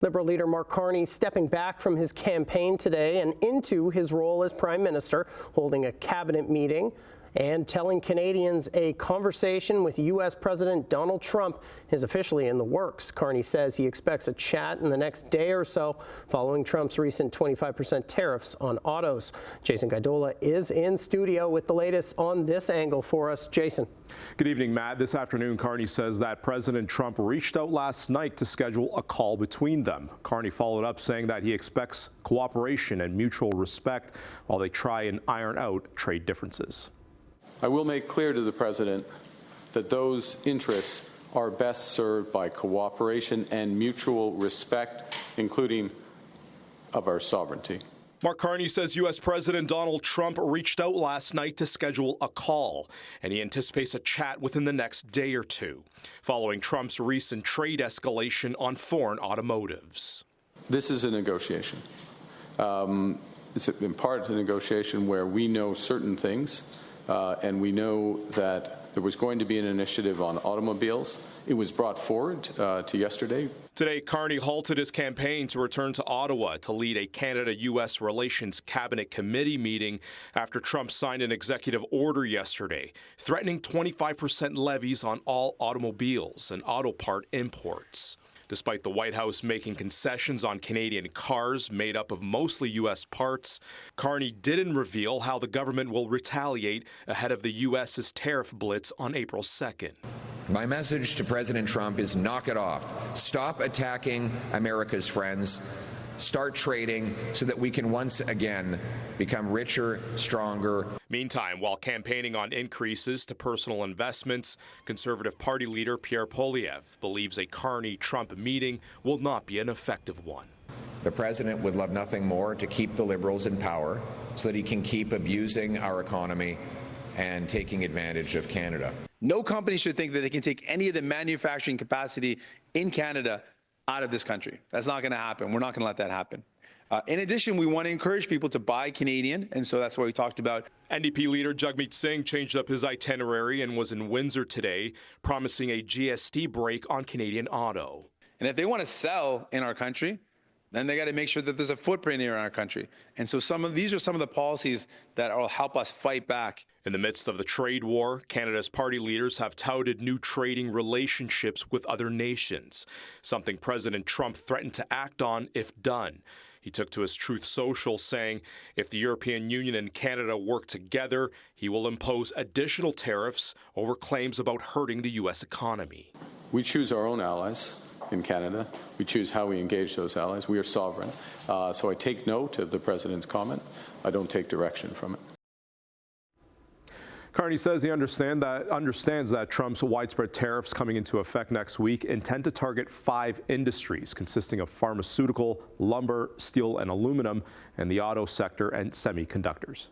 Liberal leader Mark Carney stepping back from his campaign today and into his role as Prime Minister, holding a cabinet meeting and telling Canadians a conversation with U.S. President Donald Trump is officially in the works. Carney says he expects a chat in the next day or so following Trump's recent 25% tariffs on autos. Jason Gaidola is in studio with the latest on this angle for us. Jason. Good evening, Matt. This afternoon, Carney says that President Trump reached out last night to schedule a call between them. Carney followed up saying that he expects cooperation and mutual respect while they try and iron out trade differences. I will make clear to the President that those interests are best served by cooperation and mutual respect, including of our sovereignty. Mark Carney says U.S. President Donald Trump reached out last night to schedule a call, and he anticipates a chat within the next day or two, following Trump's recent trade escalation on foreign automotives. This is a negotiation. It's in part a negotiation where we know certain things, and we know that there was going to be an initiative on automobiles. It was brought forward to yesterday. Today, Carney halted his campaign to return to Ottawa to lead a Canada-U.S. Relations Cabinet Committee meeting after Trump signed an executive order yesterday, threatening 25% levies on all automobiles and auto part imports. Despite the White House making concessions on Canadian cars made up of mostly U.S. parts, Carney didn't reveal how the government will retaliate ahead of the U.S.'s tariff blitz on April 2nd. My message to President Trump is knock it off. Stop attacking America's friends. Start trading so that we can once again become richer, stronger. Meantime, while campaigning on increases to personal investments, Conservative Party leader Pierre Poilievre believes a Carney-Trump meeting will not be an effective one. The president would love nothing more to keep the Liberals in power so that he can keep abusing our economy and taking advantage of Canada. No company should think that they can take any of the manufacturing capacity in Canada out of this country. That's not going to happen. We're not going to let that happen. In addition, we want to encourage people to buy Canadian, and so that's what we talked about. NDP leader Jagmeet Singh changed up his itinerary and was in Windsor today, promising a GST break on Canadian auto. And if they want to sell in our country, then they got to make sure that there's a footprint here in our country. And so these are some of the policies that will help us fight back. In the midst of the trade war, Canada's party leaders have touted new trading relationships with other nations, something President Trump threatened to act on if done. He took to his Truth Social saying if the European Union and Canada work together, he will impose additional tariffs over claims about hurting the U.S. economy. We choose our own allies in Canada. We choose how we engage those allies. We are sovereign. So I take note of the President's comment. I don't take direction from it. Carney says he understands that Trump's widespread tariffs coming into effect next week intend to target 5 industries consisting of pharmaceutical, lumber, steel and aluminum, and the auto sector and semiconductors.